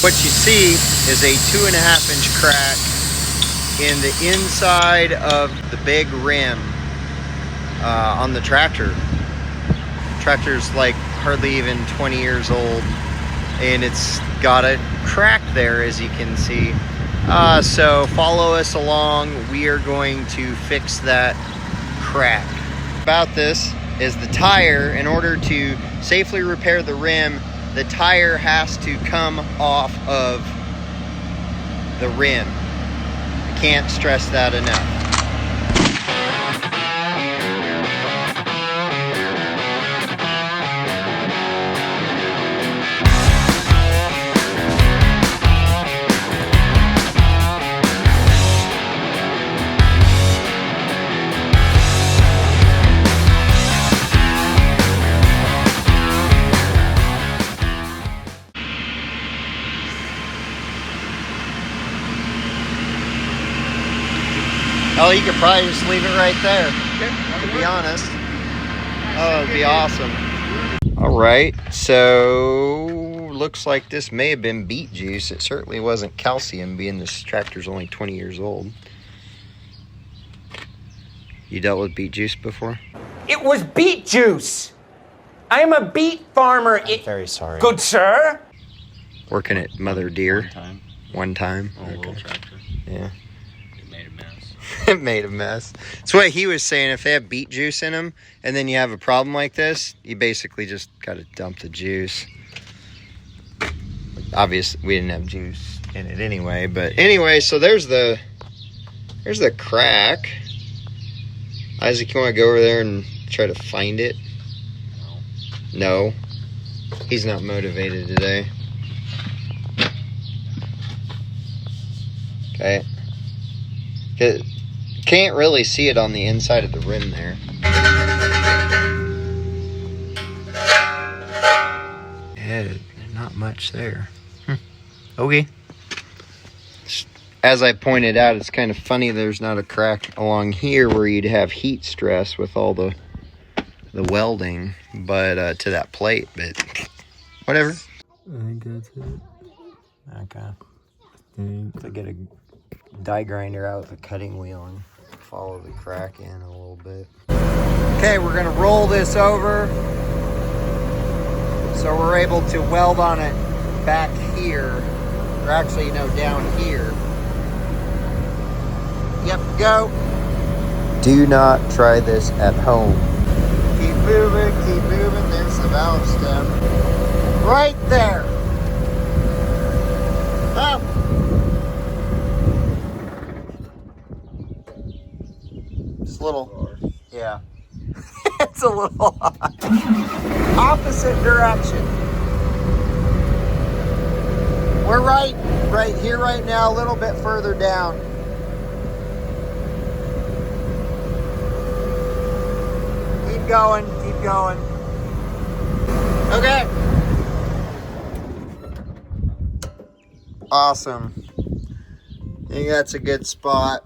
What you see is a 2.5-inch crack in the inside of the big rim on the tractor. Tractor's like hardly even 20 years old, and it's got a crack there, as you can see. So follow us along. We are going to fix that crack. About this is the tire. In order to safely repair the rim, the tire has to come off of the rim. I can't stress that enough. Oh, you could probably just leave it right there, to be honest. Oh, it'd be awesome. All right, so looks like this may have been beet juice. It certainly wasn't calcium, being this tractor's only 20 years old. You dealt with beet juice before? It was beet juice. I am a beet farmer. I'm very sorry. Good sir. Working at Mother Deere. One time. One time. On a little tractor. Yeah. It made a mess. It made a mess. That's what he was saying. If they have beet juice in them and then you have a problem like this, you basically just got to dump the juice. Obviously, we didn't have juice in it anyway. But anyway, so there's the crack. Isaac, you want to go over there and try to find it? No. He's not motivated today. Okay. Can't really see it on the inside of the rim there. Yeah, not much there. Okay. As I pointed out, it's kind of funny there's not a crack along here where you'd have heat stress with all the welding, but to that plate, but whatever. I think that's it. Okay. To get a die grinder out with a cutting wheel and follow the crack in a little bit. Okay, we're gonna roll this over so we're able to weld on it back here, or actually no, down here. Yep, go. Do not try this at home. Keep moving, keep moving. There's the valve stem. Right there. Up. Just a little, yeah. It's a little opposite direction. We're right here right now, a little bit further down. Keep going, keep going. Okay. Awesome. I think that's a good spot.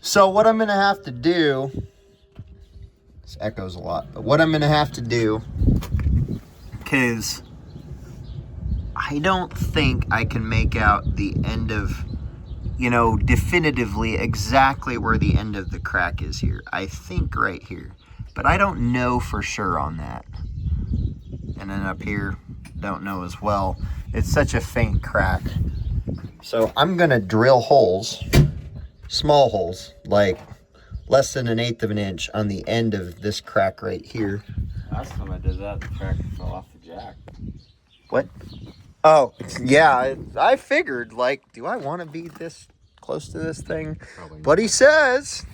So what I'm going to have to do, this echoes a lot, but what I'm going to have to do, because I don't think I can make out the end of, definitively exactly where the end of the crack is here. I think right here, but I don't know for sure on that. And then up here, don't know as well. It's such a faint crack. So I'm going to drill holes. Small holes, like less than 1/8 of an inch on the end of this crack right here. Last time I did that, the cracker fell off the jack. What? Oh, yeah, I figured, like, do I want to be this close to this thing? Probably But he says,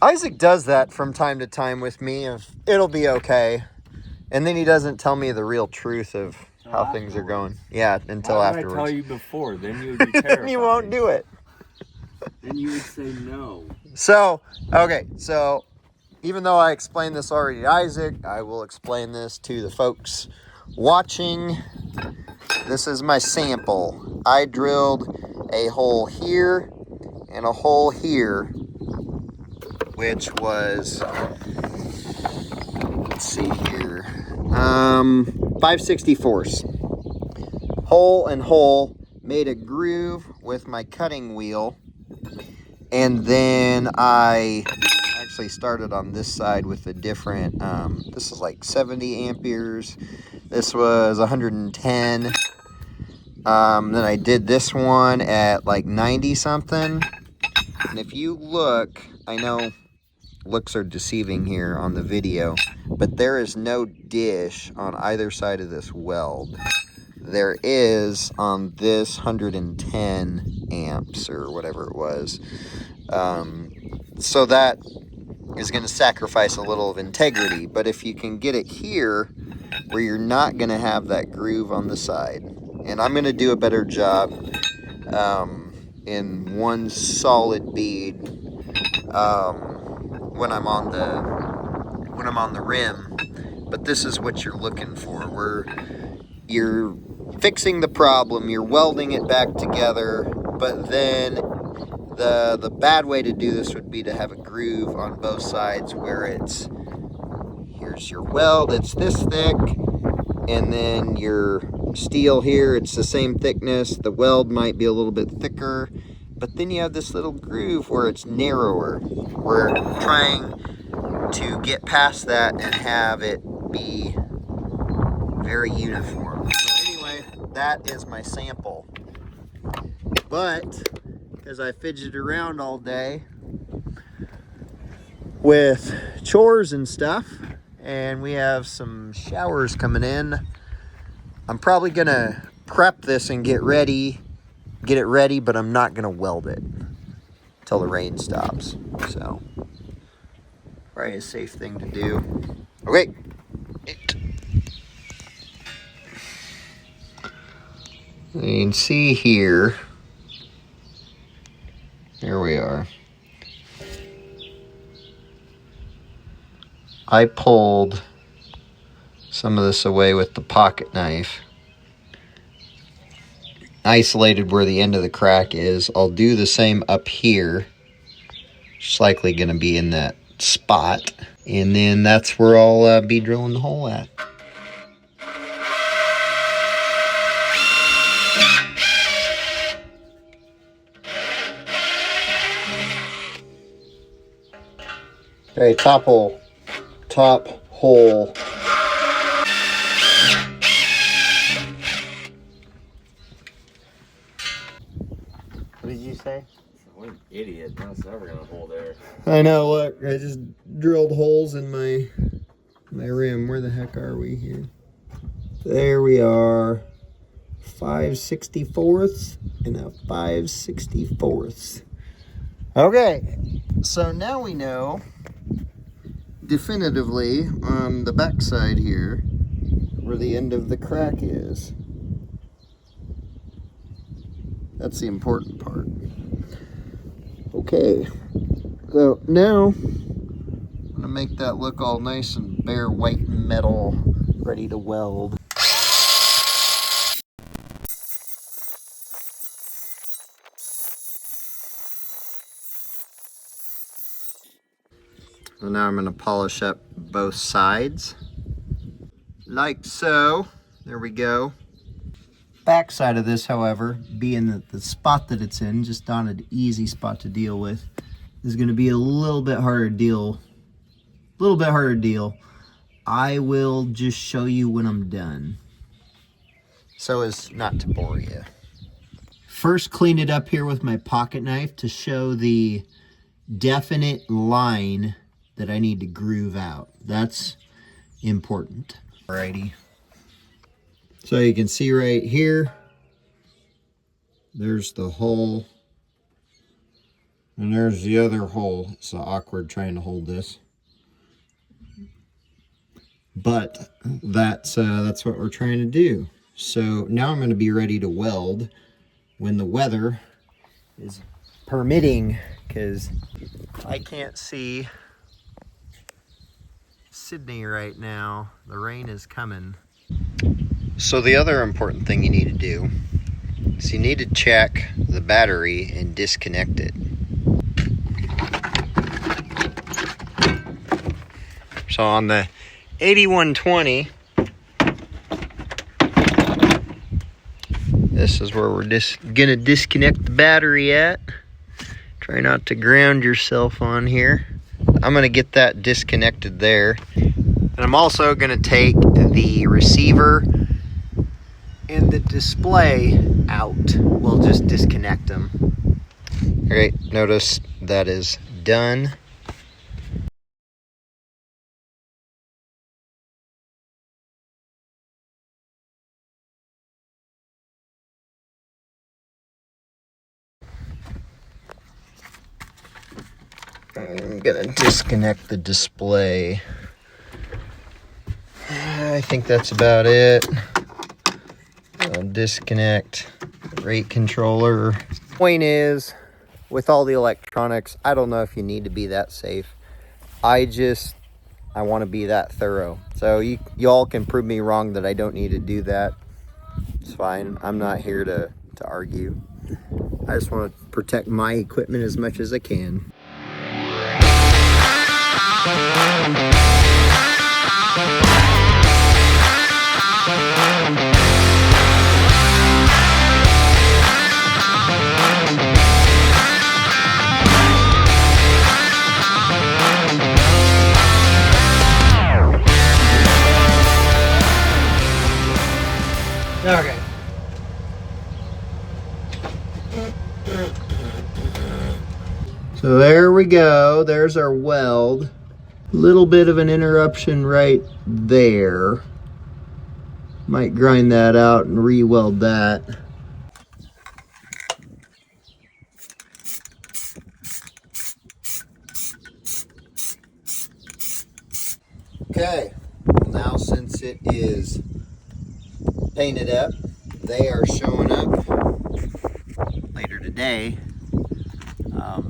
Isaac does that from time to time with me, if it'll be okay. And then he doesn't tell me the real truth of how things are going. Yeah, until Why afterwards. did I tell you before? Then you would be terrified. Then you won't do it. Then you would say no. So, okay, so even though I explained this already to Isaac, I will explain this to the folks watching. This is my sample. I drilled a hole here and a hole here, which was, let's see here, 5/64. hole and hole, made a groove with my cutting wheel, and then I actually started on this side with a different, this is like 70 amperes, this was 110, then I did this one at like 90 something, and if you look, I know looks are deceiving here on the video, but there is no dish on either side of this weld. There is on this 110 amps or whatever it was. So that is going to sacrifice a little of integrity, but if you can get it here where you're not going to have that groove on the side, and I'm going to do a better job in one solid bead when I'm on the rim, but this is what you're looking for, where you're fixing the problem, you're welding it back together, but then the bad way to do this would be to have a groove on both sides where it's, here's your weld, it's this thick, and then your steel here, it's the same thickness, the weld might be a little bit thicker, but then you have this little groove where it's narrower. We're trying to get past that and have it be very uniform. So anyway, that is my sample. But as I fidgeted around all day with chores and stuff, and we have some showers coming in, I'm probably gonna prep this and get it ready, but I'm not gonna weld it until the rain stops. So probably a safe thing to do. Okay. You can see here, there we are. I pulled some of this away with the pocket knife. Isolated where the end of the crack is. I'll do the same up here. It's likely going to be in that spot. And then that's where I'll be drilling the hole at. Okay, top hole. Top hole. What did you say? What an idiot. That's never gonna hold air. I know, look, I just drilled holes in my rim. Where the heck are we here? There we are. 5/64 and a 5/64. Okay, so now we know definitively on the back side here where the end of the crack is. That's the important part. Okay, so now I'm gonna make that look all nice and bare white metal, ready to weld. So now I'm gonna polish up both sides, like so. There we go. Back side of this, however, being the spot that it's in, just not an easy spot to deal with, is going to be a little bit harder deal. I will just show you when I'm done, so as not to bore you. First, clean it up here with my pocket knife to show the definite line that I need to groove out. That's important. Alrighty. So you can see right here, there's the hole, and there's the other hole. It's awkward trying to hold this, but that's what we're trying to do. So now I'm going to be ready to weld when the weather is permitting, because I can't see Sydney right now. The rain is coming. So the other important thing you need to do is you need to check the battery and disconnect it. So on the 8120, This is where we're just gonna disconnect the battery at. Try not to ground yourself on here. I'm gonna get that disconnected there. And I'm also gonna take the receiver and the display out. We'll just disconnect them. All right, notice that is done. I'm gonna disconnect the display. I think that's about it. I'll disconnect the rate controller. Point is, with all the electronics, I don't know if you need to be that safe. I want to be that thorough. So y'all can prove me wrong that I don't need to do that. It's fine. I'm not here to argue. I just want to protect my equipment as much as I can. Okay. So there we go. There's our weld. Little bit of an interruption right there. Might grind that out and re-weld that. Okay, now since it is painted up, they are showing up later today.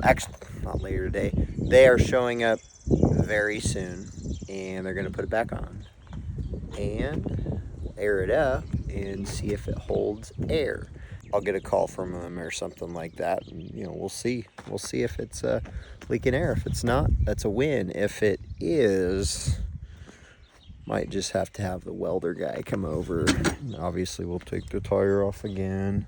Actually, not later today. They are showing up very soon, and they're going to put it back on and air it up and see if it holds air. I'll get a call from them or something like that, and we'll see. We'll see if it's leaking air. If it's not, that's a win. If it is, might just have to have the welder guy come over. Obviously, we'll take the tire off again.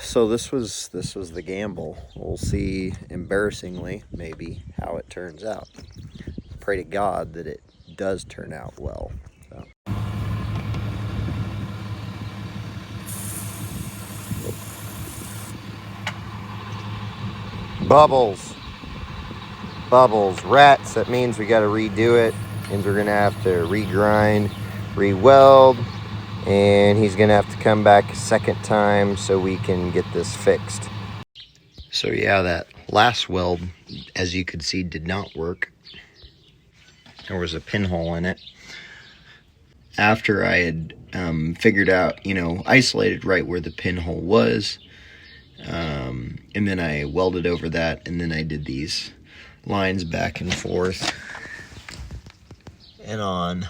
So this was the gamble. We'll see, embarrassingly, maybe, how it turns out. Pray to God that it does turn out well. So. Bubbles. Bubbles. Rats. That means we got to redo it. Means we're going to have to regrind, re-weld, and he's going to have to come back a second time so we can get this fixed. So yeah, that last weld, as you could see, did not work. There was a pinhole in it. After I had figured out, isolated right where the pinhole was, and then I welded over that, and then I did these lines back and forth and on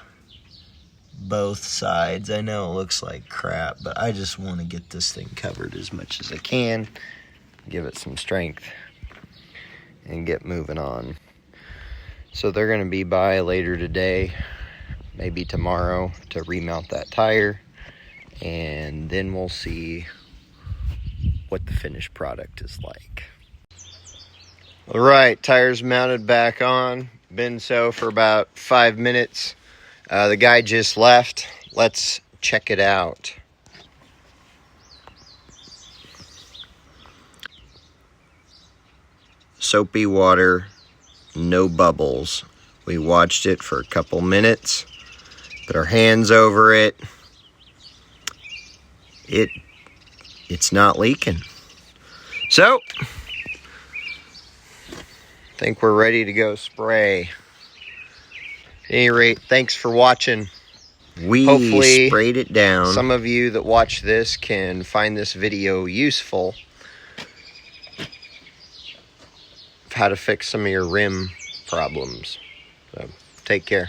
both sides. I know it looks like crap, but I just want to get this thing covered as much as I can, give it some strength, and get moving on. So they're going to be by later today, maybe tomorrow, to remount that tire, and then we'll see what the finished product is like. All right, tires mounted back on. Been so for about 5 minutes. The guy just left. Let's check it out. Soapy water, no bubbles. We watched it for a couple minutes, put our hands over it. It's not leaking. So, I think we're ready to go spray. At any rate, thanks for watching. We hopefully sprayed it down. Some of you that watch this can find this video useful of how to fix some of your rim problems. So, take care.